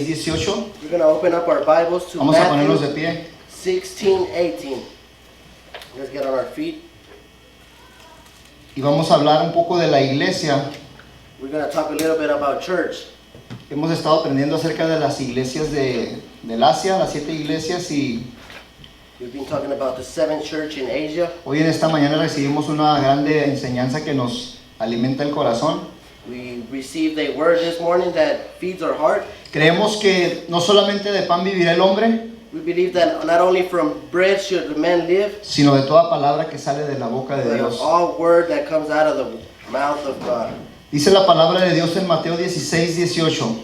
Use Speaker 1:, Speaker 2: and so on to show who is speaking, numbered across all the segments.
Speaker 1: 16:18.
Speaker 2: We're going to open up our Bibles to
Speaker 1: Vamos a ponernos de
Speaker 2: Matthew
Speaker 1: pie.
Speaker 2: 16:18. Let's get on our feet.
Speaker 1: Y vamos a hablar un poco de la iglesia.
Speaker 2: We're going to talk a little bit about church.
Speaker 1: Hemos estado aprendiendo acerca de las iglesias del Asia, las 7 iglesias, y
Speaker 2: We've been talking about the 7th church in Asia.
Speaker 1: hoy en esta mañana recibimos una grande enseñanza que nos alimenta el corazón.
Speaker 2: We received a word this morning that feeds our heart.
Speaker 1: Creemos que no solamente de pan vivirá el hombre,
Speaker 2: We believe that not only from bread should the man live,
Speaker 1: sino de toda palabra que sale de la boca de
Speaker 2: but of
Speaker 1: Dios.
Speaker 2: all word that comes out of the mouth of God.
Speaker 1: Dice la palabra de Dios en Mateo 16:18.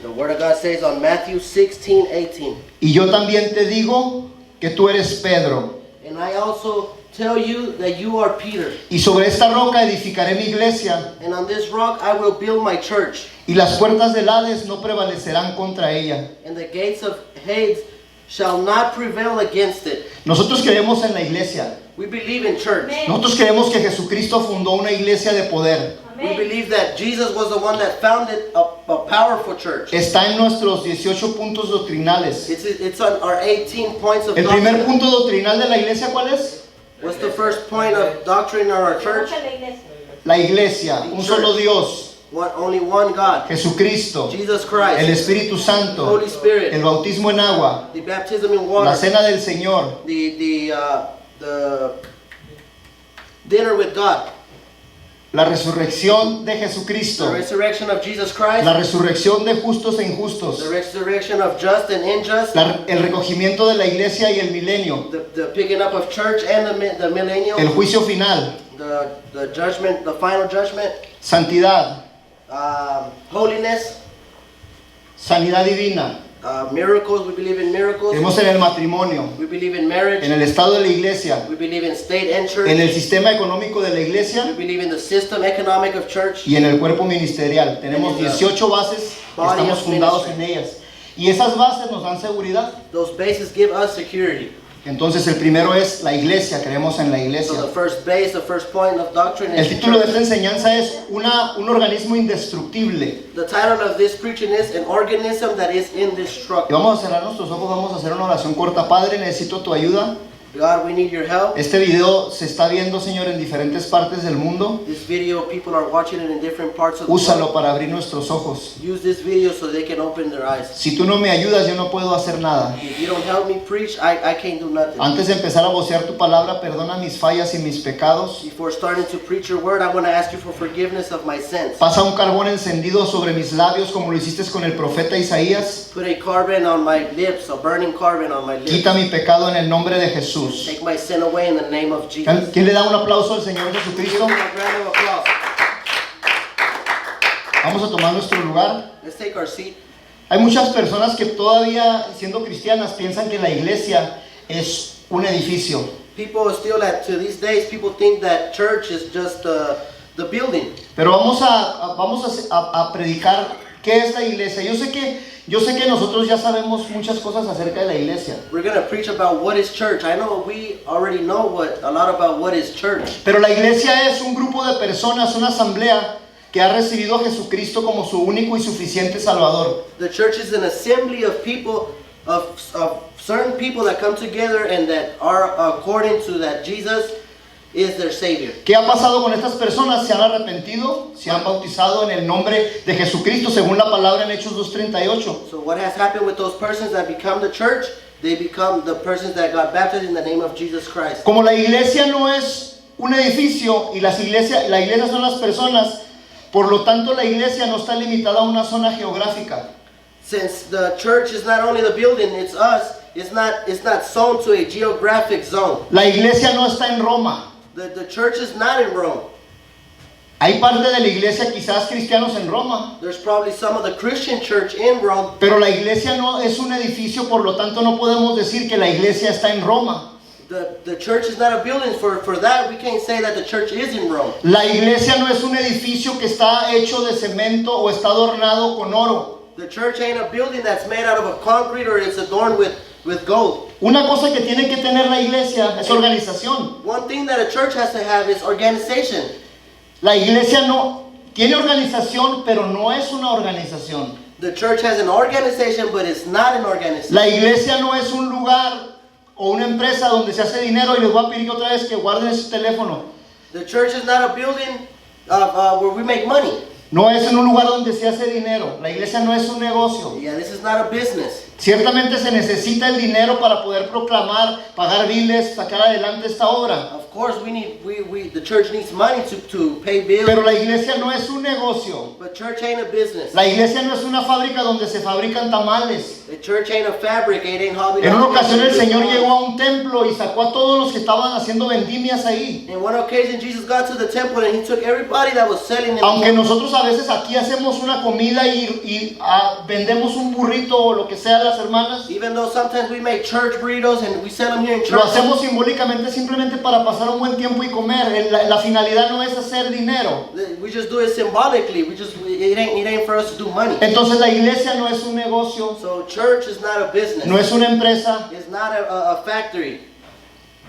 Speaker 2: The word of God says on Matthew 16:18.
Speaker 1: Y yo también te digo que tú eres Pedro,
Speaker 2: And I also tell you that you are Peter,
Speaker 1: y sobre esta roca edificaré mi iglesia,
Speaker 2: and on this rock I will build my church,
Speaker 1: y las puertas del Hades no prevalecerán contra ella.
Speaker 2: and the gates of Hades shall not prevail against it.
Speaker 1: Nosotros creemos en la iglesia.
Speaker 2: We believe in church.
Speaker 1: Nosotros creemos que Jesucristo fundó una iglesia de poder.
Speaker 2: We believe that Jesus was the one that founded a powerful church.
Speaker 1: Está en nuestros 18 puntos doctrinales.
Speaker 2: It's on our 18 points of
Speaker 1: El primer
Speaker 2: doctrine.
Speaker 1: punto doctrinal de la iglesia, ¿cuál es?
Speaker 2: What's the first point of doctrine in our church?
Speaker 1: La iglesia, un solo Dios,
Speaker 2: Only one God,
Speaker 1: Jesucristo,
Speaker 2: Jesus
Speaker 1: el
Speaker 2: Christ,
Speaker 1: Espíritu Santo,
Speaker 2: Holy Spirit,
Speaker 1: el bautismo en agua,
Speaker 2: the baptism in
Speaker 1: la
Speaker 2: water,
Speaker 1: cena del Señor,
Speaker 2: the dinner with God,
Speaker 1: la resurrección de
Speaker 2: the
Speaker 1: Jesucristo,
Speaker 2: resurrection of Jesus Christ,
Speaker 1: la resurrección de justos e injustos,
Speaker 2: the resurrection of just and unjust,
Speaker 1: el recogimiento de la iglesia y el milenio,
Speaker 2: the picking up of church and the millennial,
Speaker 1: el juicio final,
Speaker 2: the judgment, the final judgment,
Speaker 1: santidad,
Speaker 2: holiness,
Speaker 1: sanidad divina.
Speaker 2: miracles. We believe in miracles.
Speaker 1: Creemos en el matrimonio,
Speaker 2: We believe in marriage.
Speaker 1: en el estado de la iglesia,
Speaker 2: We believe in state and church.
Speaker 1: en el sistema económico de la
Speaker 2: We
Speaker 1: iglesia
Speaker 2: believe in the system economic of church.
Speaker 1: y en el cuerpo ministerial. Tenemos 18 bases, estamos fundados en ellas. Y esas bases nos dan seguridad.
Speaker 2: Those bases give us security.
Speaker 1: Entonces el primero es la iglesia, creemos en la
Speaker 2: So
Speaker 1: iglesia.
Speaker 2: the first base, the first point of doctrine
Speaker 1: El
Speaker 2: is
Speaker 1: título de
Speaker 2: church.
Speaker 1: esta enseñanza es un organismo indestructible.
Speaker 2: The title of this preaching is an organism that is
Speaker 1: Y
Speaker 2: indestructible.
Speaker 1: vamos a cerrar nuestros ojos, vamos a hacer una oración corta. Padre, necesito tu ayuda.
Speaker 2: God, we need your help.
Speaker 1: Este video se está viendo, Señor, en diferentes partes del mundo.
Speaker 2: This video, people are watching it in different parts of the
Speaker 1: Úsalo
Speaker 2: world.
Speaker 1: para abrir nuestros ojos.
Speaker 2: Use this video so they can open their eyes.
Speaker 1: Si tú no me ayudas, yo no puedo hacer nada.
Speaker 2: If you don't help me preach, I can't do nothing.
Speaker 1: Antes de empezar a vocear tu palabra, perdona mis fallas y mis pecados.
Speaker 2: Before starting to preach your word, I want to ask you for forgiveness of my sins.
Speaker 1: Pasa un carbón encendido sobre mis labios como lo hiciste con el profeta Isaías.
Speaker 2: Put a carbon on my lips, a burning carbon on my lips.
Speaker 1: Quita mi pecado en el nombre de Jesús.
Speaker 2: Take my sin away in the name of Jesus.
Speaker 1: ¿Quién le da un aplauso al Señor
Speaker 2: Give
Speaker 1: Jesucristo?
Speaker 2: him a round of applause.
Speaker 1: Vamos a tomar nuestro lugar.
Speaker 2: Let's take our seat.
Speaker 1: Hay muchas personas que todavía, siendo cristianas, piensan que la iglesia es un edificio.
Speaker 2: People still to these days, people think that church is just the building.
Speaker 1: Pero vamos a predicar qué es la iglesia. Yo sé que nosotros ya sabemos muchas cosas acerca de la iglesia.
Speaker 2: We're going to preach about what is church. I know we already know a lot about what is church.
Speaker 1: Pero la iglesia es un grupo de personas, una asamblea que ha recibido a Jesucristo como su único y suficiente Salvador.
Speaker 2: The church is an assembly of people, of certain people that come together and that are according to that Jesus is their Savior.
Speaker 1: ¿Qué ha pasado con estas personas? Se han arrepentido, se han bautizado en el nombre de Jesucristo, según la palabra en Hechos 2:38.
Speaker 2: So what has happened with those persons that become the church? They become the persons that got baptized in the name of Jesus Christ.
Speaker 1: Como la iglesia no es un edificio y la iglesia son las personas, por lo tanto la iglesia no está limitada a una zona geográfica.
Speaker 2: Since the church is not only the building, it's us. It's not zoned to a geographic zone.
Speaker 1: La iglesia no está en Roma.
Speaker 2: The church is not in Rome.
Speaker 1: Hay parte de la iglesia, quizás cristianos en Roma,
Speaker 2: There's probably some of the Christian church in Rome,
Speaker 1: pero la iglesia no es un edificio, por lo tanto no podemos decir que la iglesia está en Roma.
Speaker 2: The church is not a building. For that, we can't say that the church is in Rome.
Speaker 1: La iglesia no es un edificio que está hecho de cemento o está adornado con oro.
Speaker 2: The church ain't a building that's made out of a concrete or it's adorned with gold.
Speaker 1: Una cosa que tiene que tener la iglesia es organización.
Speaker 2: One thing that a church has to have is organization.
Speaker 1: La iglesia no tiene organización, pero no es una organización.
Speaker 2: The church has an organization, but it's not an organization.
Speaker 1: La iglesia no es un lugar o una empresa donde se hace dinero, y les voy a pedir otra vez que guarden ese teléfono.
Speaker 2: The church is not a building where we make money.
Speaker 1: No es en un lugar donde se hace dinero. La iglesia no es un negocio.
Speaker 2: Yeah, this is not a business.
Speaker 1: Ciertamente se necesita el dinero para poder proclamar, pagar biles, sacar adelante esta obra.
Speaker 2: Of course, the church needs money to pay bills.
Speaker 1: Pero la iglesia no es un negocio.
Speaker 2: But church ain't a business.
Speaker 1: La iglesia no es una fábrica donde se fabrican tamales.
Speaker 2: The church ain't a fabric. It ain't Hobby
Speaker 1: En una
Speaker 2: Lobby.
Speaker 1: ocasión el Señor llegó a un templo y sacó a todos los que estaban haciendo vendimias ahí.
Speaker 2: In one occasion, Jesus got to the temple and he took everybody that was selling in the
Speaker 1: Aunque
Speaker 2: temple.
Speaker 1: nosotros a veces aquí hacemos una comida y vendemos un burrito o lo que sea a las hermanas,
Speaker 2: Even though sometimes we make church burritos and we sell them here in
Speaker 1: lo
Speaker 2: church.
Speaker 1: hacemos simbólicamente simplemente para pasar un buen tiempo y comer. La finalidad no es hacer dinero.
Speaker 2: We just do it symbolically. It ain't for us to do money.
Speaker 1: Entonces la iglesia no es un negocio,
Speaker 2: So church is not a business.
Speaker 1: no es una empresa.
Speaker 2: It's not a factory.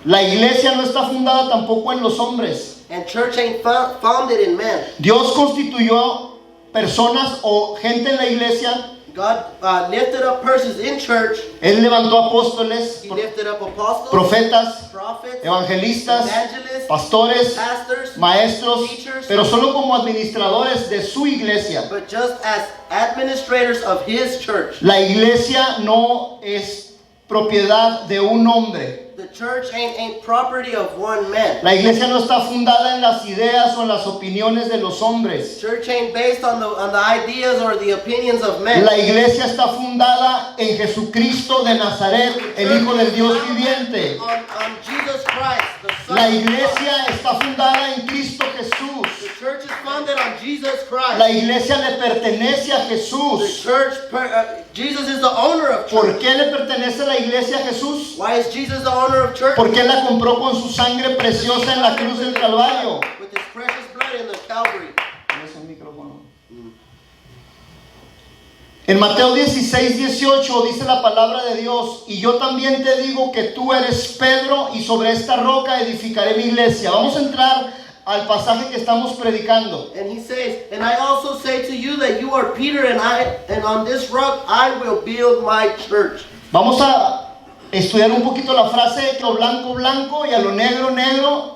Speaker 1: La iglesia no está fundada tampoco en los hombres.
Speaker 2: And church ain't founded in man.
Speaker 1: Dios constituyó personas o gente en la iglesia.
Speaker 2: God lifted up persons in church.
Speaker 1: Él levantó apóstoles,
Speaker 2: He lifted up apostles,
Speaker 1: profetas,
Speaker 2: prophets,
Speaker 1: evangelistas,
Speaker 2: evangelists,
Speaker 1: pastores,
Speaker 2: pastors,
Speaker 1: maestros,
Speaker 2: teachers,
Speaker 1: pero solo como administradores de su iglesia.
Speaker 2: but just as administrators of his church.
Speaker 1: La iglesia no es propiedad de un hombre.
Speaker 2: The church ain't property of one man.
Speaker 1: La iglesia no está fundada en las ideas o en las opiniones de los hombres.
Speaker 2: Church ain't based on the ideas or the opinions of men.
Speaker 1: La iglesia está fundada en Jesucristo de Nazaret, el Hijo del Dios viviente.
Speaker 2: On Jesus Christ, the Son
Speaker 1: La
Speaker 2: of God.
Speaker 1: iglesia está fundada en Cristo
Speaker 2: The
Speaker 1: Jesús.
Speaker 2: church is founded on Jesus
Speaker 1: La
Speaker 2: Christ.
Speaker 1: iglesia le pertenece a
Speaker 2: The
Speaker 1: Jesús.
Speaker 2: church, Jesus is the owner of
Speaker 1: ¿Por
Speaker 2: church.
Speaker 1: qué le pertenece la iglesia a Jesús?
Speaker 2: Why is Jesus the owner of church?
Speaker 1: Porque Él la compró con su sangre preciosa en la cruz del Calvario.
Speaker 2: With his precious blood in the Calvary.
Speaker 1: En Mateo 16, 18 dice la palabra de Dios: y yo también te digo que tú eres Pedro, y sobre esta roca edificaré mi iglesia. Vamos a entrar al pasaje que estamos predicando.
Speaker 2: And he says, and I also say to you that you are Peter, and on this rock I will build my church.
Speaker 1: Vamos a estudiar un poquito la frase: lo blanco, blanco, y a lo negro, negro.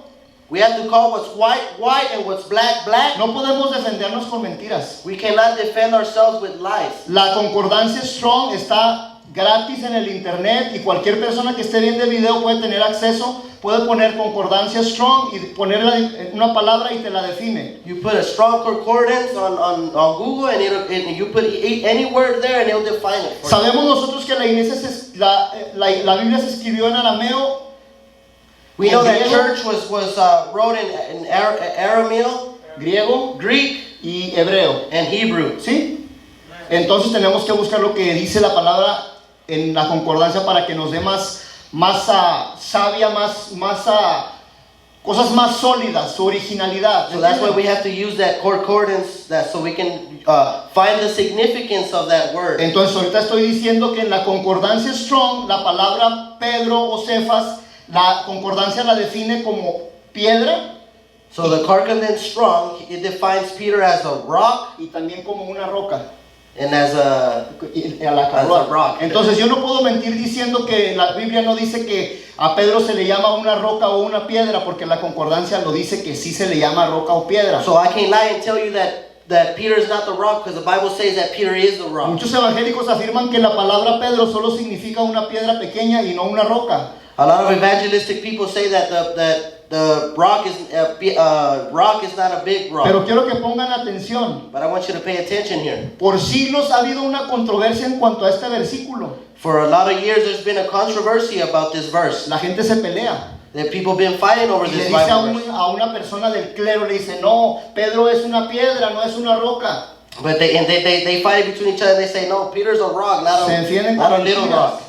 Speaker 2: We have to call what's white, white, and what's black, black.
Speaker 1: No podemos defendernos con mentiras.
Speaker 2: We cannot defend ourselves with lies.
Speaker 1: La concordancia Strong está gratis en el internet, y cualquier persona que esté viendo el video puede tener acceso. Puede poner concordancia Strong y ponerla en una palabra y te la define.
Speaker 2: You put a strong concordance on Google and you put any word there and it'll define it for you.
Speaker 1: Sabemos nosotros que la iglesia la Biblia se escribió en arameo.
Speaker 2: We know that
Speaker 1: griego,
Speaker 2: church was wrote in Arameo,
Speaker 1: griego
Speaker 2: Greek,
Speaker 1: y hebreo.
Speaker 2: and Hebrew.
Speaker 1: ¿Sí? Entonces tenemos que buscar lo que dice la palabra en la concordancia para que nos dé más sabia, cosas más sólidas, su originalidad.
Speaker 2: So that's why we have to use that concordance so we can find the significance of that word.
Speaker 1: Entonces ahorita estoy diciendo que en la concordancia Strong, la palabra Pedro o Cefas, la concordancia la define como piedra
Speaker 2: So the concordance strong, it defines Peter as a rock
Speaker 1: y también como una roca.
Speaker 2: and as a rock.
Speaker 1: Entonces yo no puedo mentir diciendo que la Biblia no dice que a Pedro se le llama una roca o una piedra, porque la concordancia lo dice que sí se le llama roca o piedra.
Speaker 2: So I can't lie and tell you that Peter is not the rock, because the Bible says that Peter is the rock.
Speaker 1: Muchos evangélicos afirman que la palabra Pedro solo significa una piedra pequeña y no una roca.
Speaker 2: A lot of evangelistic people say that the rock is not a big rock.
Speaker 1: Pero quiero que pongan atención.
Speaker 2: But I want you to pay attention here.
Speaker 1: Por siglos ha habido una controversia en cuanto a este versículo.
Speaker 2: For a lot of years, there's been a controversy about this verse.
Speaker 1: La gente se pelea.
Speaker 2: That people have been fighting over
Speaker 1: Y le
Speaker 2: this
Speaker 1: dice
Speaker 2: Bible verse.
Speaker 1: a una persona del clero, le dice: no, Pedro es una piedra, no es una roca.
Speaker 2: But they fight between each other. They say, no, Peter's a rock,
Speaker 1: Se defienden
Speaker 2: not
Speaker 1: con
Speaker 2: a little
Speaker 1: mentiras,
Speaker 2: rock.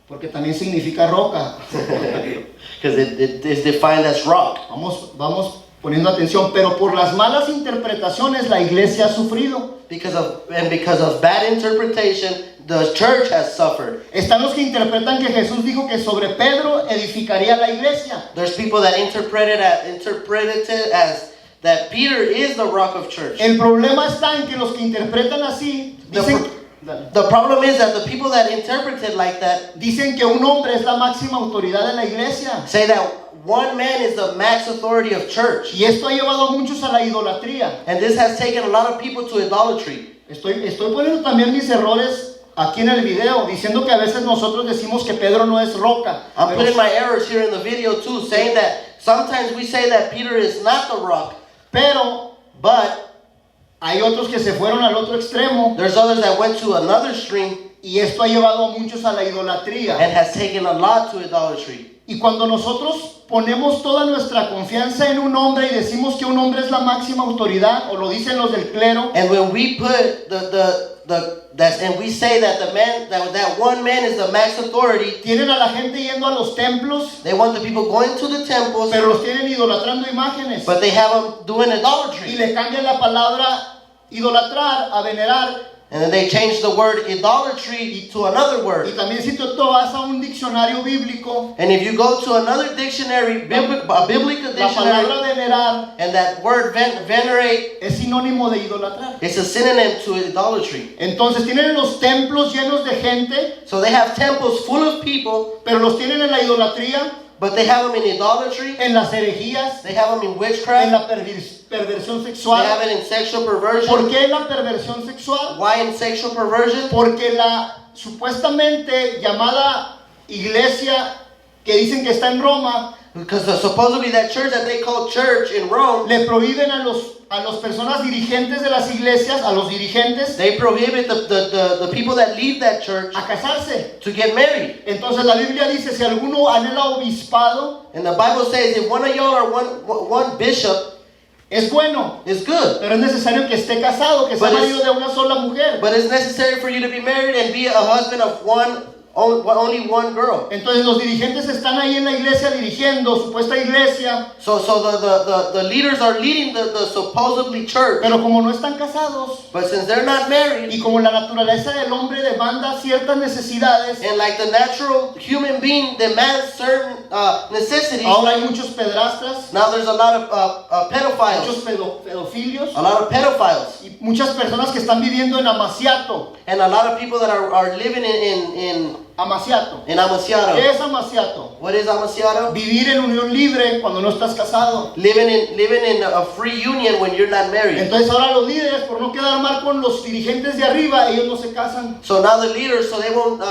Speaker 1: porque también significa roca.
Speaker 2: Because it is defined as rock.
Speaker 1: Vamos poniendo atención. Pero por las malas interpretaciones la iglesia ha sufrido.
Speaker 2: Because of bad interpretation, the church has suffered.
Speaker 1: Están los que interpretan que Jesús dijo que sobre Pedro edificaría la iglesia.
Speaker 2: There's people that interpreted it as that Peter is the rock of church.
Speaker 1: El problema está en que los que interpretan así
Speaker 2: The problem is that the people that interpret it like that
Speaker 1: dicen que un hombre es la máxima autoridad en la iglesia.
Speaker 2: say that one man is the max authority of church.
Speaker 1: Y esto ha llevado a muchos a la idolatría.
Speaker 2: And this has taken a lot of people to idolatry.
Speaker 1: Estoy poniendo también mis errores aquí en el video, diciendo que a veces nosotros decimos que Pedro no es roca.
Speaker 2: I'm putting my errors here in the video too, saying that sometimes we say that Peter is not the rock, but
Speaker 1: hay otros que se fueron al otro extremo
Speaker 2: there's others that went to another extreme
Speaker 1: y esto ha llevado a muchos a la idolatría.
Speaker 2: and has taken a lot to idolatry.
Speaker 1: Y cuando nosotros ponemos toda nuestra confianza en un hombre y decimos que un hombre es la máxima autoridad, o lo dicen los del clero,
Speaker 2: And when we put and we say that the man that one man is the max authority,
Speaker 1: tienen a la gente yendo a los templos,
Speaker 2: they want the people going to the temples,
Speaker 1: pero los tienen idolatrando imágenes.
Speaker 2: but they have them doing
Speaker 1: Y
Speaker 2: idolatry.
Speaker 1: le cambian la palabra idolatrar a venerar.
Speaker 2: And then they change the word idolatry to another
Speaker 1: Y
Speaker 2: word.
Speaker 1: también si tú vas a un diccionario bíblico,
Speaker 2: And if you go to another dictionary, a biblical
Speaker 1: la palabra
Speaker 2: dictionary,
Speaker 1: venerar
Speaker 2: and that word venerate
Speaker 1: es sinónimo de idolatrar.
Speaker 2: is a synonym to idolatry.
Speaker 1: Entonces tienen los templos llenos de gente,
Speaker 2: So they have temples full of people,
Speaker 1: pero los tienen en la idolatría,
Speaker 2: but they have them in idolatry,
Speaker 1: en las herejías,
Speaker 2: they have them in
Speaker 1: en
Speaker 2: witchcraft,
Speaker 1: la perversión
Speaker 2: they
Speaker 1: sexual.
Speaker 2: have it in sexual
Speaker 1: ¿Por
Speaker 2: perversion.
Speaker 1: qué la perversión sexual?
Speaker 2: Why in sexual perversion?
Speaker 1: Porque la supuestamente llamada iglesia que dicen que está en Roma,
Speaker 2: Because supposedly that church that they call church in Rome,
Speaker 1: le prohíben a las personas dirigentes de las iglesias, a los dirigentes,
Speaker 2: they prohibit the people that leave that church
Speaker 1: a casarse.
Speaker 2: to get married.
Speaker 1: Entonces la Biblia dice, si alguno anhela obispado,
Speaker 2: And the Bible says if one of y'all are one bishop,
Speaker 1: es bueno,
Speaker 2: it's good.
Speaker 1: pero es necesario que esté casado, que sea
Speaker 2: But
Speaker 1: marido de una sola mujer.
Speaker 2: But it's necessary for you to be married and be a husband of only one girl.
Speaker 1: Entonces los dirigentes están ahí en la iglesia dirigiendo, supuesta iglesia,
Speaker 2: So the leaders are leading the supposedly church.
Speaker 1: pero como no están casados,
Speaker 2: But since they're not married,
Speaker 1: y como la naturaleza del hombre demanda ciertas necesidades,
Speaker 2: and like the natural human being demands certain necessities,
Speaker 1: ahora hay muchos pedrastras,
Speaker 2: now there's a lot of pedophiles.
Speaker 1: muchos pedofilios,
Speaker 2: A lot of pedophiles.
Speaker 1: y muchas personas que están viviendo en Amaciato.
Speaker 2: And a lot of people that are living in
Speaker 1: Amaciato. ¿Qué
Speaker 2: Amaciato.
Speaker 1: es Amaciato?
Speaker 2: What is Amaciato?
Speaker 1: Vivir en unión libre cuando no estás casado.
Speaker 2: Living in a free union when you're not married.
Speaker 1: Entonces ahora los líderes, por no quedar mal con los dirigentes de arriba, ellos no se casan.
Speaker 2: So now the leaders, so they won't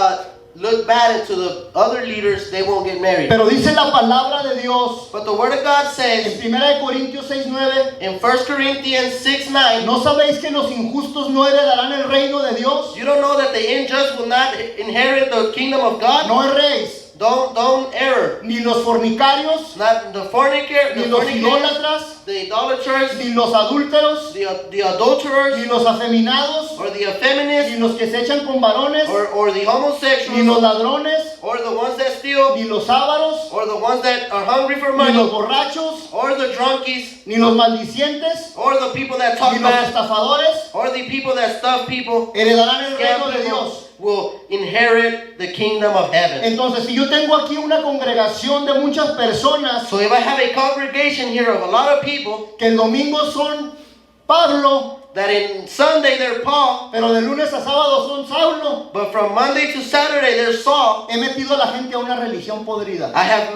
Speaker 2: look bad into the other leaders, they won't get married.
Speaker 1: Pero dice la palabra de Dios
Speaker 2: But the word of God
Speaker 1: en
Speaker 2: says
Speaker 1: 1 de Corintios 6:9,
Speaker 2: in 1 Corinthians 6:9,
Speaker 1: ¿no sabéis que los injustos no heredarán el reino de Dios?
Speaker 2: you don't know that the unjust will not inherit the kingdom of God?
Speaker 1: No erréis,
Speaker 2: Don't err.
Speaker 1: ni los fornicarios,
Speaker 2: Not the fornicator,
Speaker 1: ni los idólatras,
Speaker 2: the idolaters,
Speaker 1: ni los adúlteros,
Speaker 2: the adulterers,
Speaker 1: ni los afeminados,
Speaker 2: or the
Speaker 1: ni
Speaker 2: effeminists,
Speaker 1: los que se echan con varones,
Speaker 2: or the
Speaker 1: ni los
Speaker 2: homosexuals,
Speaker 1: ladrones,
Speaker 2: or the ones that steal,
Speaker 1: ni los ávaros,
Speaker 2: or the ones that are hungry for
Speaker 1: ni los
Speaker 2: money,
Speaker 1: borrachos,
Speaker 2: or the drunkies,
Speaker 1: ni los maldicientes,
Speaker 2: or the people that talk
Speaker 1: ni los
Speaker 2: bad,
Speaker 1: estafadores
Speaker 2: or the people that stuff people,
Speaker 1: heredarán el reino
Speaker 2: scam
Speaker 1: de
Speaker 2: people,
Speaker 1: Dios.
Speaker 2: will inherit the kingdom of heaven.
Speaker 1: Entonces, si yo tengo aquí una congregación de muchas personas
Speaker 2: So if I have a congregation here of a lot of people
Speaker 1: que el domingo son Pablo,
Speaker 2: that in Sunday they're Paul,
Speaker 1: pero de lunes a sábado son Saulo,
Speaker 2: but from Monday to Saturday they're Saul,
Speaker 1: he metido a la gente a una religión podrida.
Speaker 2: I have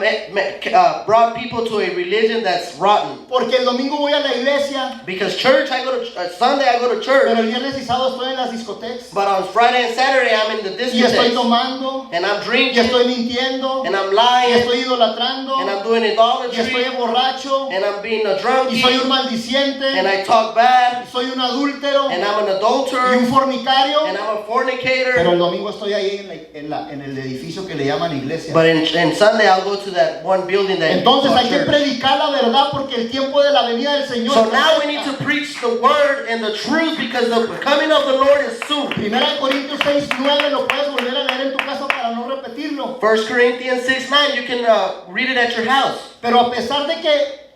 Speaker 2: brought people to a religion that's rotten.
Speaker 1: Porque el domingo voy a la iglesia,
Speaker 2: Because church, I go to Sunday I go to
Speaker 1: pero
Speaker 2: church,
Speaker 1: el viernes y sábado estoy en las discotecas.
Speaker 2: but on Friday and Saturday I'm in the
Speaker 1: Y estoy
Speaker 2: discotheque,
Speaker 1: tomando,
Speaker 2: and I'm
Speaker 1: y
Speaker 2: drinking,
Speaker 1: estoy mintiendo,
Speaker 2: and I'm
Speaker 1: y
Speaker 2: lying,
Speaker 1: estoy idolatrando,
Speaker 2: and I'm doing
Speaker 1: y estoy
Speaker 2: idolatry,
Speaker 1: borracho,
Speaker 2: and I'm being a
Speaker 1: y
Speaker 2: drunkie,
Speaker 1: soy un maldiciente,
Speaker 2: and I talk bad,
Speaker 1: y soy un adúltero,
Speaker 2: and I'm an
Speaker 1: y un
Speaker 2: adulterer,
Speaker 1: fornicario.
Speaker 2: and I'm a
Speaker 1: Pero
Speaker 2: fornicator.
Speaker 1: el domingo estoy ahí en el edificio que le llaman iglesia.
Speaker 2: But in Sunday I'll go to that one building that
Speaker 1: Entonces hay que
Speaker 2: church.
Speaker 1: predicar la verdad porque el tiempo de la venida del Señor
Speaker 2: So
Speaker 1: está
Speaker 2: now we
Speaker 1: cerca.
Speaker 2: need to preach the word and the truth because the coming of the Lord is soon.
Speaker 1: 1 Corintios 6:9 lo puedes volver a leer en tu casa para no repetirlo.
Speaker 2: 1 Corinthians 6:9, you can read it at your house.
Speaker 1: Pero a pesar de que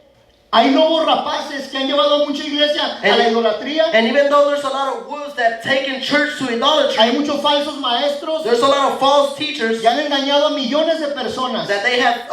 Speaker 1: Hay lobos rapaces que han llevado a mucha iglesia a la idolatría.
Speaker 2: And even though there's a lot of wolves that taken church to idolatry,
Speaker 1: Hay muchos falsos maestros
Speaker 2: there's a lot of false teachers
Speaker 1: que han engañado a millones de personas.
Speaker 2: that they have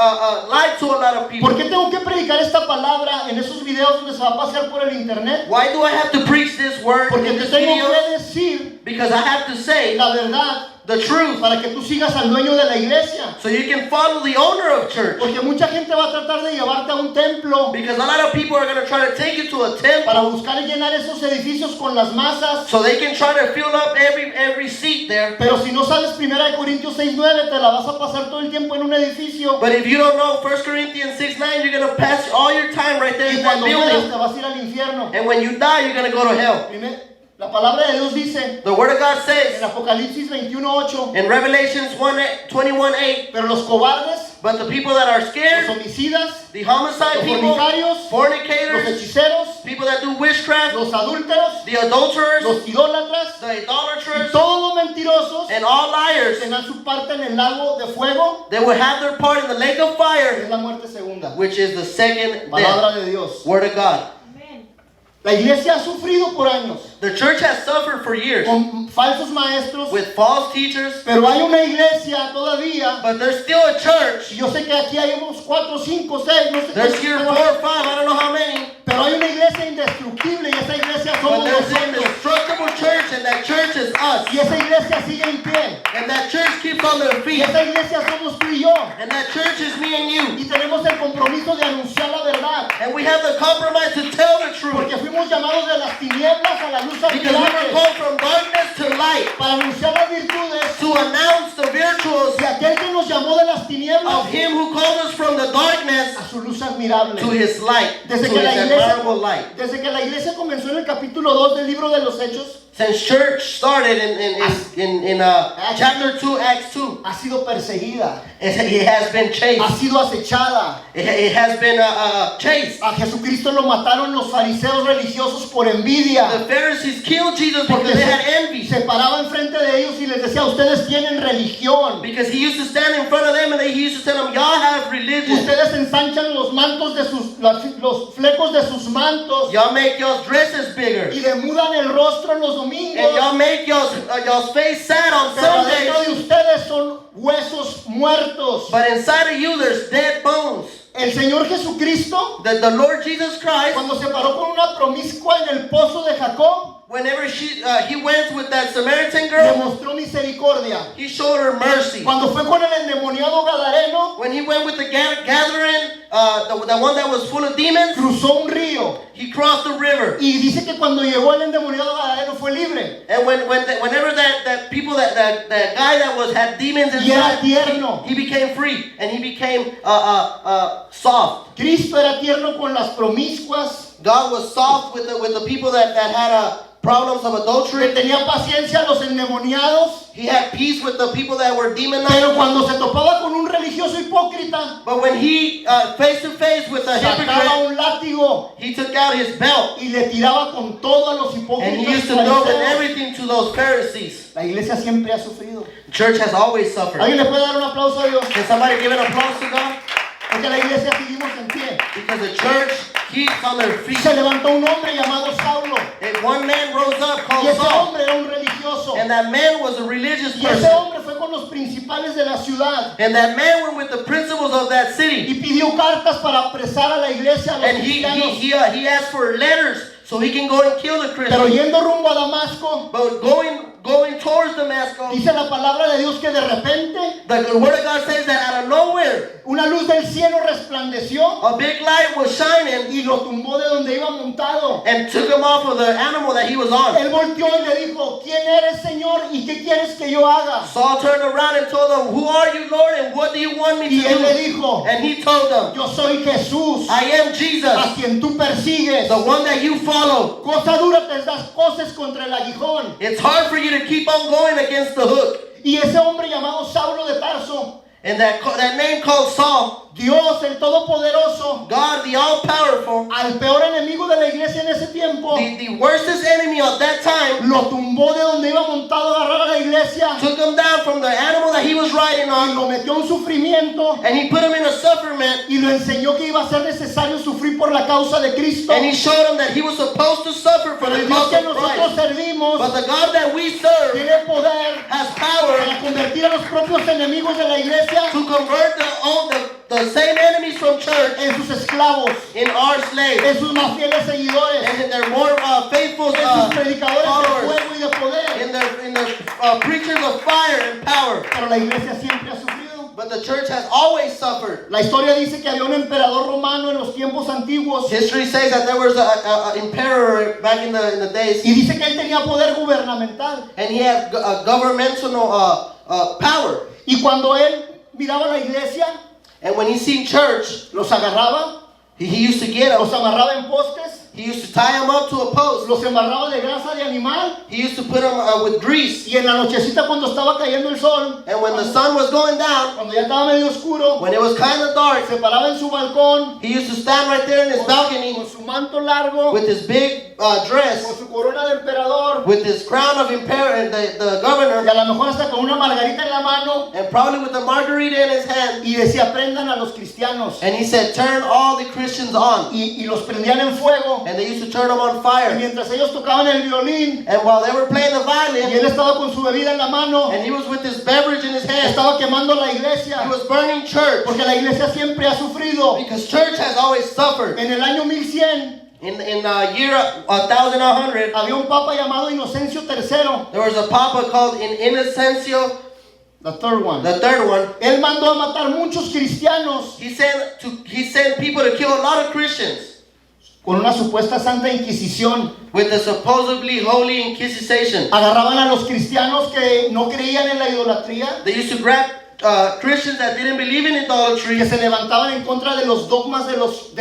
Speaker 2: lied to a lot of people.
Speaker 1: ¿Por qué tengo que predicar esta palabra en esos videos donde se va a pasear por el internet?
Speaker 2: Why do I have to preach this word
Speaker 1: Porque
Speaker 2: in
Speaker 1: te
Speaker 2: this
Speaker 1: tengo
Speaker 2: video?
Speaker 1: que decir
Speaker 2: Because I have to say
Speaker 1: la verdad
Speaker 2: the truth
Speaker 1: para que tú sigas al dueño de la iglesia.
Speaker 2: so you can follow the owner of church.
Speaker 1: Porque mucha gente va a tratar de llevarte a un templo
Speaker 2: Because a lot of people are going to try to take you to a temple
Speaker 1: para buscar llenar esos edificios con las masas.
Speaker 2: so they can try to fill up every seat there.
Speaker 1: Pero si no sabes 1 Corintios 6:9, te la vas a pasar todo el tiempo en un edificio.
Speaker 2: But if you don't know 1 Corinthians 6:9, you're going to pass all your time right there
Speaker 1: Y
Speaker 2: in that
Speaker 1: cuando mueras
Speaker 2: building.
Speaker 1: te vas a ir al infierno.
Speaker 2: And when you die, you're going to go to hell.
Speaker 1: La palabra de Dios dice
Speaker 2: The Word of God
Speaker 1: en
Speaker 2: says
Speaker 1: Apocalipsis 21:8,
Speaker 2: in Revelations 21:8,
Speaker 1: pero los cobardes,
Speaker 2: but the people that are
Speaker 1: los
Speaker 2: scared,
Speaker 1: homicidas,
Speaker 2: the homicide
Speaker 1: los
Speaker 2: people,
Speaker 1: fornicarios, los
Speaker 2: fornicators,
Speaker 1: hechiceros,
Speaker 2: people that do witchcraft,
Speaker 1: los adúlteros,
Speaker 2: the adulterers,
Speaker 1: los idólatras
Speaker 2: the
Speaker 1: y
Speaker 2: idolaters,
Speaker 1: todos los mentirosos
Speaker 2: and all liars,
Speaker 1: tendrán su parte en el lago de fuego,
Speaker 2: they will have their part in the lake of
Speaker 1: que
Speaker 2: fire,
Speaker 1: es la muerte segunda.
Speaker 2: which is the second death.
Speaker 1: Palabra de Dios.
Speaker 2: Word of God.
Speaker 1: La iglesia ha sufrido por años
Speaker 2: The church has suffered for years
Speaker 1: con falsos maestros,
Speaker 2: with false teachers,
Speaker 1: pero hay una iglesia todavía.
Speaker 2: but there's still a church.
Speaker 1: Y yo sé que aquí hay unos 4, 5, 6, no sé
Speaker 2: There's
Speaker 1: cuántos,
Speaker 2: here 4 or 5, I don't know how many,
Speaker 1: pero hay una iglesia indestructible y esa iglesia
Speaker 2: but
Speaker 1: somos
Speaker 2: there's an
Speaker 1: nosotros.
Speaker 2: indestructible church, and that church is us.
Speaker 1: Y esa iglesia sigue en pie.
Speaker 2: And that church keeps on their
Speaker 1: Y
Speaker 2: feet.
Speaker 1: esa iglesia somos tú y yo.
Speaker 2: And that church is me and you.
Speaker 1: Y tenemos el compromiso de anunciar la verdad.
Speaker 2: And we have the compromise to tell the truth.
Speaker 1: Porque fuimos llamados de las tinieblas a la luz
Speaker 2: Because we were
Speaker 1: admirable
Speaker 2: called from darkness to light
Speaker 1: para anunciar las virtudes
Speaker 2: to announce the virtues
Speaker 1: de aquel que nos llamó de las tinieblas
Speaker 2: of Him who called us from the darkness
Speaker 1: a su luz admirable.
Speaker 2: to His light, to
Speaker 1: Desde
Speaker 2: His
Speaker 1: que la iglesia,
Speaker 2: admirable light.
Speaker 1: desde que la iglesia comenzó en el capítulo 2 del libro de los Hechos,
Speaker 2: Since church started in chapter 2, Acts 2,
Speaker 1: ha sido perseguida,
Speaker 2: it has been
Speaker 1: ha
Speaker 2: chased.
Speaker 1: sido acechada.
Speaker 2: It has been chased.
Speaker 1: A Jesucristo lo mataron los fariseos religiosos por envidia.
Speaker 2: The Pharisees killed Jesus because
Speaker 1: Porque
Speaker 2: they had envy.
Speaker 1: se paraba enfrente de ellos y les decía, ustedes tienen religión.
Speaker 2: Because He used to stand in front of them and He used to tell them, y'all have religion.
Speaker 1: Ustedes ensanchan los mantos de los flecos de sus mantos
Speaker 2: Y'all make y'all's dresses bigger.
Speaker 1: y demudan el rostro en los
Speaker 2: And
Speaker 1: domingos.
Speaker 2: y'all make y'all's face sad on
Speaker 1: Pero adentro de
Speaker 2: Sundays.
Speaker 1: ustedes son huesos muertos.
Speaker 2: But inside of you there's dead bones.
Speaker 1: El Señor Jesucristo,
Speaker 2: The Lord Jesus Christ,
Speaker 1: cuando se paró con una promiscua en el pozo de Jacob,
Speaker 2: whenever He went with that Samaritan
Speaker 1: le
Speaker 2: girl,
Speaker 1: mostró misericordia.
Speaker 2: He showed her mercy.
Speaker 1: Cuando fue con el endemoniado Gadareno,
Speaker 2: When He went with the gathering, the one that was full of demons,
Speaker 1: cruzó un río.
Speaker 2: He crossed the river.
Speaker 1: Y dice que cuando llegó el endemoniado Gadareno fue libre.
Speaker 2: And whenever that people that guy that had demons
Speaker 1: Y era
Speaker 2: inside,
Speaker 1: tierno.
Speaker 2: he became free and he became soft.
Speaker 1: Cristo era tierno con las promiscuas,
Speaker 2: God was soft with the people that had problems of
Speaker 1: que
Speaker 2: adultery.
Speaker 1: tenía paciencia a los endemoniados,
Speaker 2: He had peace with the people that were demonized.
Speaker 1: pero cuando se topaba con un religioso hipócrita,
Speaker 2: But when he face to face with a
Speaker 1: sacaba
Speaker 2: hypocrite,
Speaker 1: un látigo
Speaker 2: he took out his belt
Speaker 1: y le tiraba con todo a los
Speaker 2: and
Speaker 1: hipócritas.
Speaker 2: he used to throw with
Speaker 1: fariseos.
Speaker 2: everything to those Pharisees.
Speaker 1: La iglesia siempre ha sufrido.
Speaker 2: The church has always suffered.
Speaker 1: ¿Alguien le puede dar un aplauso a Dios?
Speaker 2: Can somebody give an applause to God?
Speaker 1: Porque la iglesia seguimos en pie.
Speaker 2: Because the church keeps on their feet.
Speaker 1: Se levantó un hombre llamado Saulo.
Speaker 2: And one man rose up
Speaker 1: Y
Speaker 2: called
Speaker 1: ese
Speaker 2: Saul.
Speaker 1: hombre era un religioso.
Speaker 2: And that man was a religious
Speaker 1: Y ese
Speaker 2: person.
Speaker 1: hombre fue con los principales de la ciudad.
Speaker 2: And that man went with the principals of that city.
Speaker 1: Y pidió cartas para apresar a la iglesia, a los
Speaker 2: And he
Speaker 1: cristianos.
Speaker 2: asked for letters so he can go and kill the
Speaker 1: Pero
Speaker 2: Christians.
Speaker 1: yendo rumbo a Damasco,
Speaker 2: But going towards Damascus,
Speaker 1: dice la palabra de Dios que de repente
Speaker 2: the word of God says that out of nowhere,
Speaker 1: una luz del cielo resplandeció
Speaker 2: a big light was shining
Speaker 1: y lo tumbó de donde iba montado.
Speaker 2: and took him off of the animal that he was on.
Speaker 1: Él volteó y le dijo, ¿quién eres, Señor? ¿Y qué quieres que yo haga?
Speaker 2: Saul turned around and told him, "Who are you, Lord, and what do you want me
Speaker 1: Y
Speaker 2: to
Speaker 1: él le
Speaker 2: do?"
Speaker 1: dijo,
Speaker 2: And he told them,
Speaker 1: yo soy Jesús,
Speaker 2: "I am Jesus,
Speaker 1: a quien tú persigues.
Speaker 2: the one that you follow.
Speaker 1: Cosa dura te das cosas contra el aguijón.
Speaker 2: It's hard for you to keep on going against the hook."
Speaker 1: Y ese hombre llamado Saulo de Tarso,
Speaker 2: And that name called Saul,
Speaker 1: Dios, el Todopoderoso,
Speaker 2: God, the all-powerful,
Speaker 1: al peor enemigo de la iglesia en ese tiempo,
Speaker 2: the worstest enemy of that time,
Speaker 1: lo tumbó de donde iba montado a agarrar a la iglesia
Speaker 2: took him down from the animal that he was riding
Speaker 1: y
Speaker 2: on,
Speaker 1: lo metió en sufrimiento
Speaker 2: and he put him in a sufferment,
Speaker 1: y lo enseñó que iba a ser necesario sufrir por la causa de Cristo.
Speaker 2: and he showed him that he was supposed to suffer for
Speaker 1: Pero
Speaker 2: the
Speaker 1: el Dios
Speaker 2: cause
Speaker 1: que
Speaker 2: of
Speaker 1: nosotros
Speaker 2: Christ.
Speaker 1: servimos
Speaker 2: But the God that we serve
Speaker 1: tiene poder
Speaker 2: has power
Speaker 1: para convertir a los propios enemigos de la iglesia
Speaker 2: to convert the same enemies from church
Speaker 1: en sus esclavos,
Speaker 2: in our slaves,
Speaker 1: en sus más fieles seguidores,
Speaker 2: and in their more faithful
Speaker 1: en sus predicadores de
Speaker 2: followers,
Speaker 1: fuego y de poder.
Speaker 2: in their preachers of fire and power.
Speaker 1: Pero la iglesia siempre ha sufrido.
Speaker 2: But the church has always suffered.
Speaker 1: La historia dice que había un emperador romano en los tiempos antiguos
Speaker 2: History says that there was an emperor back in the days,
Speaker 1: y dice que él tenía poder gubernamental.
Speaker 2: and he had a governmental power.
Speaker 1: Y cuando él miraba la iglesia,
Speaker 2: And when he seen church,
Speaker 1: los agarraba,
Speaker 2: he used to get
Speaker 1: los
Speaker 2: them.
Speaker 1: amarraba en postes,
Speaker 2: He used to tie them up to a post.
Speaker 1: los embarraba de grasa de animal
Speaker 2: He used to put them with grease.
Speaker 1: y en la nochecita cuando estaba cayendo el sol,
Speaker 2: And when the sun was going down,
Speaker 1: cuando ya estaba medio oscuro,
Speaker 2: when it was kind of dark,
Speaker 1: se paraba en su balcón
Speaker 2: he used to stand right there in his balcony
Speaker 1: con su manto largo,
Speaker 2: with his big dress,
Speaker 1: con su corona de emperador
Speaker 2: with his crown of emperor, the
Speaker 1: y
Speaker 2: governor,
Speaker 1: a lo mejor hasta con una margarita en la mano
Speaker 2: and probably with a margarita in his hand.
Speaker 1: y decía prendan a los cristianos
Speaker 2: And he said, turn all the Christians on.
Speaker 1: y los prendían en fuego
Speaker 2: And they used to turn them on
Speaker 1: y
Speaker 2: fire.
Speaker 1: mientras ellos tocaban el violín
Speaker 2: And while they were playing the
Speaker 1: y
Speaker 2: violin,
Speaker 1: él estaba con su bebida en la mano,
Speaker 2: and he was with his beverage in his hand,
Speaker 1: estaba quemando la iglesia
Speaker 2: he was burning church.
Speaker 1: porque la iglesia siempre ha sufrido.
Speaker 2: Because church has always suffered.
Speaker 1: En el año 1100
Speaker 2: In year 1100,
Speaker 1: había un papa llamado Inocencio III,
Speaker 2: there was a papa called Innocencio,
Speaker 1: the third one.
Speaker 2: the third one.
Speaker 1: Él mandó a matar muchos cristianos
Speaker 2: He sent people to kill a lot of Christians
Speaker 1: con una supuesta santa inquisición.
Speaker 2: with the supposedly holy inquisition.
Speaker 1: Agarraban a los cristianos que no creían en la idolatría,
Speaker 2: They used to grab Christians that didn't believe in idolatry,
Speaker 1: que se levantaban en contra de los dogmas de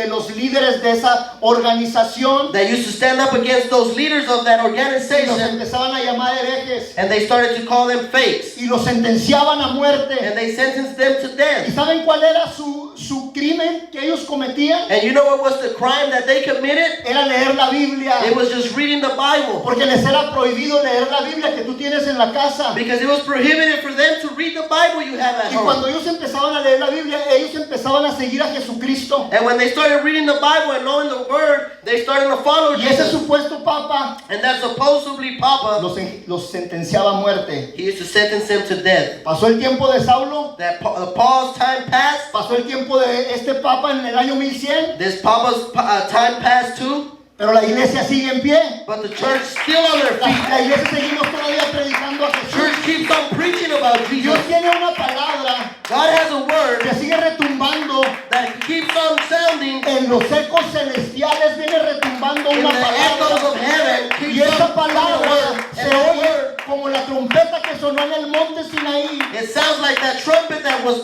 Speaker 1: los líderes de esa organización
Speaker 2: that used to stand up against those leaders of that
Speaker 1: y los
Speaker 2: organization,
Speaker 1: empezaban a llamar herejes
Speaker 2: and they started to call them fakes,
Speaker 1: y los sentenciaban a muerte.
Speaker 2: and they sentenced them to
Speaker 1: ¿Y
Speaker 2: death.
Speaker 1: saben cuál era su crimen que ellos cometían?
Speaker 2: And you know what was the crime that they committed?
Speaker 1: Era leer la Biblia,
Speaker 2: It was just reading the Bible,
Speaker 1: porque les era prohibido leer la Biblia que tú tienes en la casa.
Speaker 2: because it was prohibited for them to read the Bible you have at
Speaker 1: Y cuando
Speaker 2: home.
Speaker 1: ellos empezaban a leer la Biblia, ellos empezaban a seguir a Jesucristo.
Speaker 2: And when they started reading the Bible and knowing the Word, they started to follow
Speaker 1: Y ese
Speaker 2: Jesus.
Speaker 1: supuesto papa
Speaker 2: And that supposedly Papa,
Speaker 1: los sentenciaba a muerte.
Speaker 2: he used to sentence them to death.
Speaker 1: Pasó el tiempo de Saulo,
Speaker 2: That Paul's time passed.
Speaker 1: pasó el tiempo de este papa en el año 1100,
Speaker 2: This Papa's time passed too.
Speaker 1: pero la iglesia sigue en pie.
Speaker 2: But the church still on their feet.
Speaker 1: La iglesia seguimos todavía predicando a Jesús.
Speaker 2: Church keeps on preaching about
Speaker 1: Dios
Speaker 2: Jesus.
Speaker 1: tiene una palabra
Speaker 2: God has a word
Speaker 1: que sigue retumbando
Speaker 2: that keeps on sounding
Speaker 1: en los ecos celestiales, viene retumbando
Speaker 2: in
Speaker 1: una
Speaker 2: the echoes
Speaker 1: palabra.
Speaker 2: of heaven.
Speaker 1: Y
Speaker 2: Keeps
Speaker 1: esa
Speaker 2: on
Speaker 1: palabra se
Speaker 2: and that
Speaker 1: oye
Speaker 2: word,
Speaker 1: como la trompeta que sonó en el monte Sinaí.
Speaker 2: it sounds like that trumpet that was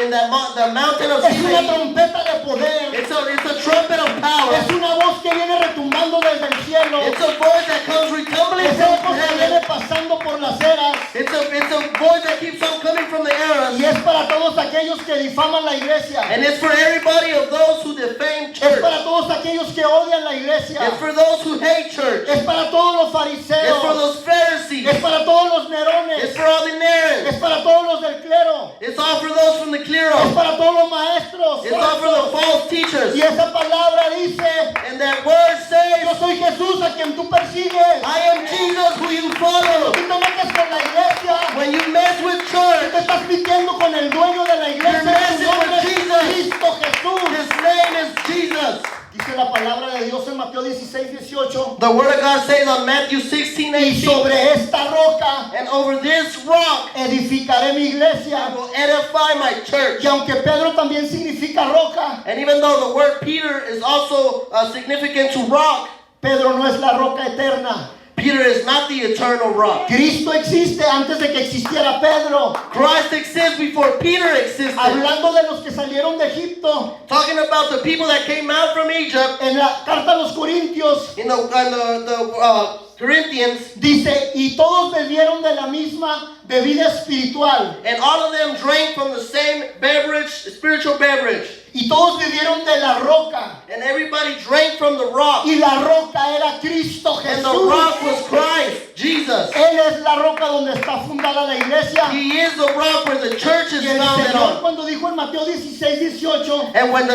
Speaker 2: in the mountain of
Speaker 1: Es una
Speaker 2: Sinai.
Speaker 1: trompeta de poder.
Speaker 2: It's a trumpet of power.
Speaker 1: Es una voz que viene retumbando desde el cielo.
Speaker 2: It's a voice that comes retumbling
Speaker 1: Es
Speaker 2: from
Speaker 1: eco que viene
Speaker 2: heaven.
Speaker 1: pasando por las eras.
Speaker 2: It's a voice that keeps on coming from the eras.
Speaker 1: Y es para todos aquellos que difaman la iglesia.
Speaker 2: And it's for everybody of those who defame
Speaker 1: Es
Speaker 2: church.
Speaker 1: para todos aquellos que odian la iglesia.
Speaker 2: It's for those who hate church.
Speaker 1: Es para todos los
Speaker 2: It's for
Speaker 1: fariseos.
Speaker 2: those Pharisees.
Speaker 1: Es para todos los
Speaker 2: It's
Speaker 1: nerones.
Speaker 2: for all the Narens.
Speaker 1: Es para todos los del clero.
Speaker 2: It's all for those from the
Speaker 1: Es
Speaker 2: Clero.
Speaker 1: para todos los maestros.
Speaker 2: It's all for the false teachers.
Speaker 1: Y esa palabra dice,
Speaker 2: And that word
Speaker 1: yo
Speaker 2: says,
Speaker 1: soy Jesús a quien tú persigues.
Speaker 2: I am Jesus who you follow.
Speaker 1: Tú te metes con la iglesia.
Speaker 2: When you mess with
Speaker 1: Tú
Speaker 2: church,
Speaker 1: te estás metiendo con el dueño de la iglesia.
Speaker 2: You're messing
Speaker 1: Su nombre
Speaker 2: with
Speaker 1: es
Speaker 2: Jesus.
Speaker 1: Cristo Jesús.
Speaker 2: his name is Jesus.
Speaker 1: Dice la palabra de Dios en Mateo 16:18.
Speaker 2: The word of God says on Matthew 16,
Speaker 1: Y
Speaker 2: 18,
Speaker 1: sobre esta roca
Speaker 2: and over this rock
Speaker 1: edificaré mi
Speaker 2: I
Speaker 1: iglesia.
Speaker 2: will edify my church.
Speaker 1: Y aunque Pedro también significa roca,
Speaker 2: And even though the word Peter is also significant to rock,
Speaker 1: Pedro no es la roca eterna.
Speaker 2: Peter is not the eternal rock.
Speaker 1: Cristo existe antes de que existiera Pedro.
Speaker 2: Christ past exists before Peter existed.
Speaker 1: Hablando de los que salieron de Egipto,
Speaker 2: Talking about the people that came out from Egypt
Speaker 1: en la carta a los Corintios
Speaker 2: in the Corinthians,
Speaker 1: dice, y todos bebieron de la misma bebida espiritual,
Speaker 2: and all of them drank from the same beverage, spiritual beverage.
Speaker 1: y todos bebieron de la roca,
Speaker 2: And everybody drank from the rock.
Speaker 1: y la roca era Cristo
Speaker 2: And the
Speaker 1: Jesús.
Speaker 2: rock was Christ, Jesus.
Speaker 1: Él es la roca donde está fundada la iglesia.
Speaker 2: He is the rock where the church is
Speaker 1: Y el
Speaker 2: founded
Speaker 1: Señor
Speaker 2: on.
Speaker 1: cuando dijo en Mateo 16, 18,
Speaker 2: And when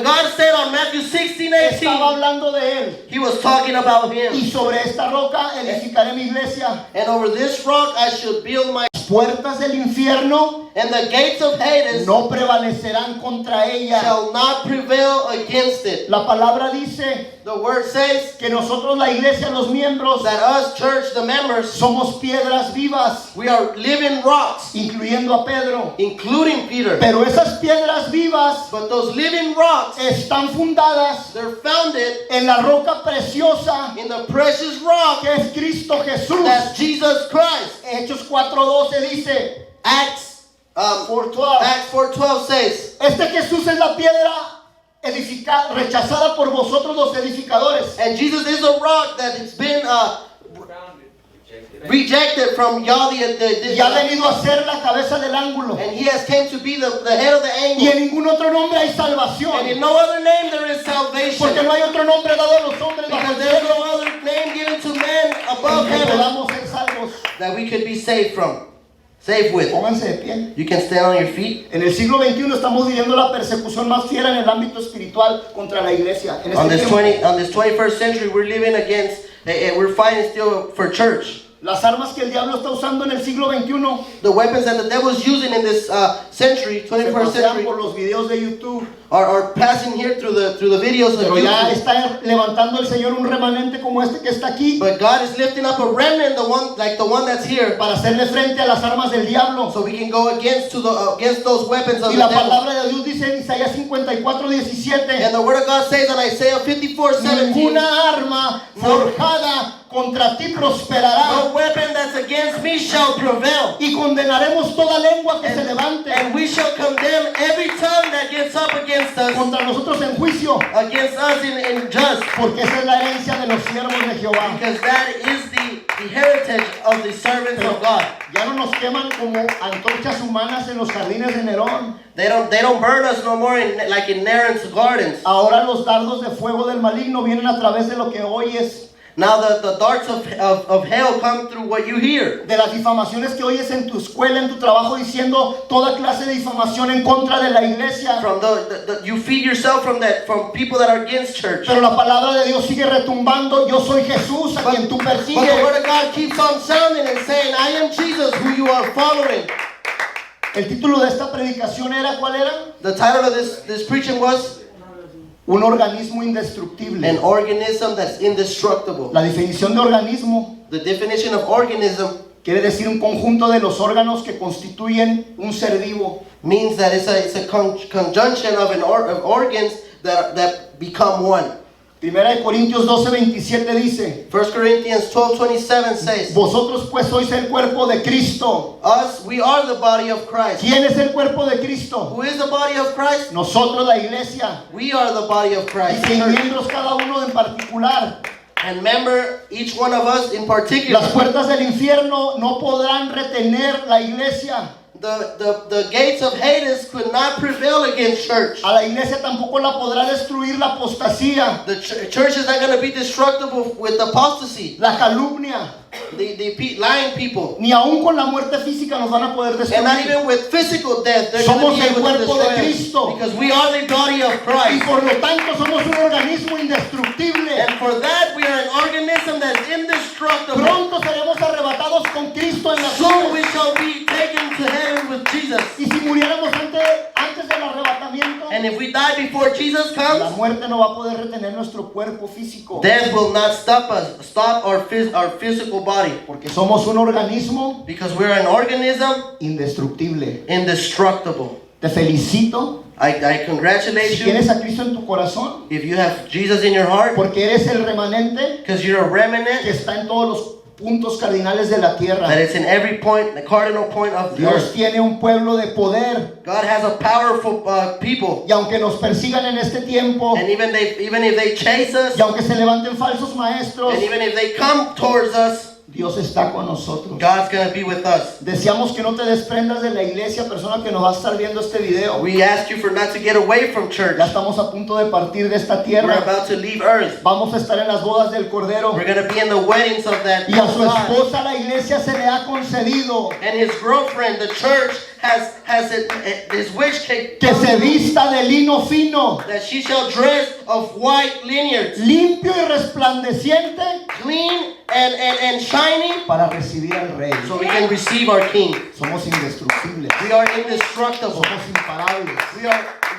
Speaker 2: God said on Matthew 16,
Speaker 1: estaba
Speaker 2: 18,
Speaker 1: hablando de Él.
Speaker 2: He was talking about Him.
Speaker 1: Y sobre esta roca edificaré mi iglesia.
Speaker 2: And over this rock I shall build my...
Speaker 1: Las puertas del infierno
Speaker 2: And the gates of Hades
Speaker 1: no prevalecerán contra ella.
Speaker 2: shall not prevail against it.
Speaker 1: La palabra dice
Speaker 2: The word says
Speaker 1: que nosotros, la iglesia, los miembros,
Speaker 2: that us, church, the members,
Speaker 1: somos piedras vivas,
Speaker 2: we are living rocks,
Speaker 1: incluyendo a Pedro.
Speaker 2: including Peter.
Speaker 1: Pero esas piedras vivas
Speaker 2: But those living rocks,
Speaker 1: están fundadas
Speaker 2: they're founded
Speaker 1: en la roca preciosa
Speaker 2: in the precious rock
Speaker 1: que es Cristo Jesús.
Speaker 2: that's Jesus Christ.
Speaker 1: Hechos 4:12 dice,
Speaker 2: Acts
Speaker 1: 4:12,
Speaker 2: Acts 4:12 says,
Speaker 1: este Jesús es la piedra rechazada por vosotros los edificadores,
Speaker 2: and Jesus is a rock that has been rejected from y'all
Speaker 1: y ha venido a ser la cabeza del ángulo,
Speaker 2: and He has came to be the head of the
Speaker 1: y
Speaker 2: angle.
Speaker 1: en ningún otro nombre hay
Speaker 2: And in
Speaker 1: salvación,
Speaker 2: no other name there is salvation.
Speaker 1: porque no hay otro nombre dado a los hombres bajo
Speaker 2: Because
Speaker 1: el
Speaker 2: there's
Speaker 1: cielo
Speaker 2: no other name given to men above
Speaker 1: en que
Speaker 2: heaven
Speaker 1: podamos ser salvos.
Speaker 2: that we could be saved from. Saved with.
Speaker 1: Pónganse de pie.
Speaker 2: You can stand on your feet.
Speaker 1: En el siglo XXI estamos viviendo la persecución más fiera en el ámbito espiritual contra la iglesia. En
Speaker 2: On
Speaker 1: este
Speaker 2: this
Speaker 1: tiempo,
Speaker 2: on this 21st century, we're living against, we're fighting still for church.
Speaker 1: las armas que el diablo está usando en el siglo XXI
Speaker 2: The weapons that the devil's using in this century,
Speaker 1: se
Speaker 2: 21st
Speaker 1: pasean
Speaker 2: century,
Speaker 1: por los videos de YouTube,
Speaker 2: are passing here through the videos of
Speaker 1: pero ya
Speaker 2: YouTube.
Speaker 1: está levantando el Señor un remanente como este que está aquí
Speaker 2: But God is lifting up a remnant, the one that's here,
Speaker 1: para hacerle frente a las armas del diablo.
Speaker 2: so we can go against those weapons of
Speaker 1: Y
Speaker 2: the
Speaker 1: la
Speaker 2: devil.
Speaker 1: palabra de Dios dice en Isaías 54:17,
Speaker 2: And the word of God says in Isaiah 54:17,
Speaker 1: ninguna arma forjada contra ti prosperará,
Speaker 2: no weapon that's against me shall prevail.
Speaker 1: y condenaremos toda lengua que se levante
Speaker 2: And we shall condemn every tongue that gets up against us,
Speaker 1: contra nosotros en juicio,
Speaker 2: against us in just,
Speaker 1: porque esa es la herencia de los siervos de Jehová.
Speaker 2: because that is the heritage of the servants of God.
Speaker 1: Ya no nos queman como antorchas humanas en los jardines de Nerón.
Speaker 2: They don't burn us no more like in Neron's gardens.
Speaker 1: Ahora los dardos de fuego del maligno vienen a través de lo que oyes,
Speaker 2: Now the darts of hell come through what you hear.
Speaker 1: de las difamaciones que oyes en tu escuela, en tu trabajo, diciendo toda clase de difamación en contra de la iglesia.
Speaker 2: From you feed yourself from people that are against church.
Speaker 1: Pero la palabra de Dios sigue retumbando, yo soy Jesús a quien tú
Speaker 2: But the
Speaker 1: persigues.
Speaker 2: word of God keeps on sounding and saying, I am Jesus who you are following.
Speaker 1: El título de esta predicación era, ¿cuál era?
Speaker 2: The title of this preaching was
Speaker 1: Un organismo indestructible.
Speaker 2: An Organism That's Indestructible.
Speaker 1: La definición de organismo
Speaker 2: The definition of organism
Speaker 1: quiere decir un conjunto de los órganos que constituyen un ser vivo.
Speaker 2: means that it's a conjunction of of organs that become one.
Speaker 1: Primera de Corintios 12:27 dice,
Speaker 2: 1 Corinthians 12:27 says,
Speaker 1: vosotros pues sois el cuerpo de Cristo.
Speaker 2: we are the body of Christ.
Speaker 1: ¿Quién es el cuerpo de Cristo?
Speaker 2: Who is the body of Christ?
Speaker 1: Nosotros, la iglesia.
Speaker 2: We are the body of
Speaker 1: Y
Speaker 2: Christ.
Speaker 1: 100 miembros cada uno en particular.
Speaker 2: And remember, each one of us in particular,
Speaker 1: Las puertas del infierno no podrán retener la iglesia.
Speaker 2: the gates of Hades could not prevail against church.
Speaker 1: A la iglesia tampoco la podrá destruir la apostasía,
Speaker 2: The church is not going to be destructible with apostasy,
Speaker 1: la calumnia,
Speaker 2: the lying people.
Speaker 1: ni aún con la muerte física nos van a poder
Speaker 2: And not
Speaker 1: destruir.
Speaker 2: even with physical death, they're going
Speaker 1: Somos
Speaker 2: to be
Speaker 1: el
Speaker 2: able to
Speaker 1: cuerpo de
Speaker 2: destroy us.
Speaker 1: Cristo.
Speaker 2: Because we are the body of
Speaker 1: Y
Speaker 2: Christ.
Speaker 1: por lo tanto somos un organismo indestructible.
Speaker 2: And for that, we are an organism that's indestructible.
Speaker 1: Pronto seremos arrebatados con Cristo en las
Speaker 2: Soon we
Speaker 1: nubes.
Speaker 2: shall be taken to heaven with Jesus.
Speaker 1: Y si muriéramos antes del arrebatamiento,
Speaker 2: And if we die before Jesus
Speaker 1: la
Speaker 2: comes,
Speaker 1: muerte no va a poder retener nuestro cuerpo físico.
Speaker 2: death will not stop our physical body.
Speaker 1: Porque somos un organismo
Speaker 2: Because we're an organism
Speaker 1: indestructible.
Speaker 2: indestructible.
Speaker 1: Te felicito
Speaker 2: I congratulate
Speaker 1: si
Speaker 2: you
Speaker 1: tienes a Cristo en tu corazón,
Speaker 2: if you have Jesus in your heart,
Speaker 1: porque eres el remanente
Speaker 2: because you're a
Speaker 1: que
Speaker 2: remnant
Speaker 1: está en todos los puntos cardinales de la tierra.
Speaker 2: That it's in every point, the cardinal point of the
Speaker 1: Dios
Speaker 2: earth.
Speaker 1: tiene un pueblo de poder.
Speaker 2: God has a powerful people.
Speaker 1: Y aunque nos persigan en este tiempo,
Speaker 2: And even if they chase us,
Speaker 1: y aunque se levanten falsos maestros,
Speaker 2: and even if they come towards us,
Speaker 1: Dios está con nosotros.
Speaker 2: God's going to be with us.
Speaker 1: Deseamos que no te desprendas de la iglesia, persona que nos va a estar viendo este video.
Speaker 2: We ask you for not to get away from church.
Speaker 1: Ya estamos a punto de partir de esta
Speaker 2: We're
Speaker 1: tierra.
Speaker 2: about to leave earth.
Speaker 1: Vamos a estar en las bodas del Cordero.
Speaker 2: We're going to be in the weddings of that
Speaker 1: Y a su
Speaker 2: God.
Speaker 1: esposa, la iglesia, se le ha concedido
Speaker 2: And his girlfriend, the church, has his wish
Speaker 1: que se vista de lino fino,
Speaker 2: that she shall dress of white lanyards,
Speaker 1: limpio y resplandeciente,
Speaker 2: clean and shining,
Speaker 1: para recibir al Rey.
Speaker 2: so we can receive our King.
Speaker 1: Somos indestructibles.
Speaker 2: We are indestructible.
Speaker 1: Somos imparables.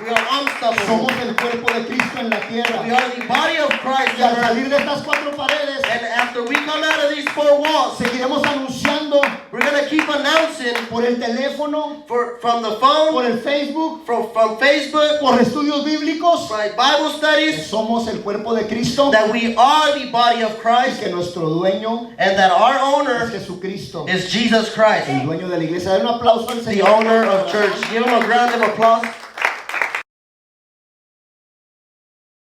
Speaker 2: We are unstoppable.
Speaker 1: Somos el cuerpo de Cristo en la
Speaker 2: We
Speaker 1: tierra.
Speaker 2: are the body of Christ
Speaker 1: Y al
Speaker 2: on earth.
Speaker 1: salir de estas cuatro paredes,
Speaker 2: And after we come out of these four walls,
Speaker 1: seguiremos anunciando
Speaker 2: we're going to keep announcing
Speaker 1: por el teléfono,
Speaker 2: from the phone,
Speaker 1: por el Facebook,
Speaker 2: from Facebook,
Speaker 1: por estudios bíblicos,
Speaker 2: by Bible
Speaker 1: que
Speaker 2: studies,
Speaker 1: somos el cuerpo de Cristo
Speaker 2: that we are the body of
Speaker 1: y
Speaker 2: Christ,
Speaker 1: que nuestro dueño
Speaker 2: and that our
Speaker 1: es
Speaker 2: owner
Speaker 1: Jesucristo,
Speaker 2: is Jesus Christ,
Speaker 1: el dueño de la iglesia. Dale un aplauso al
Speaker 2: the
Speaker 1: Señor.
Speaker 2: owner of church. Give him a round of applause.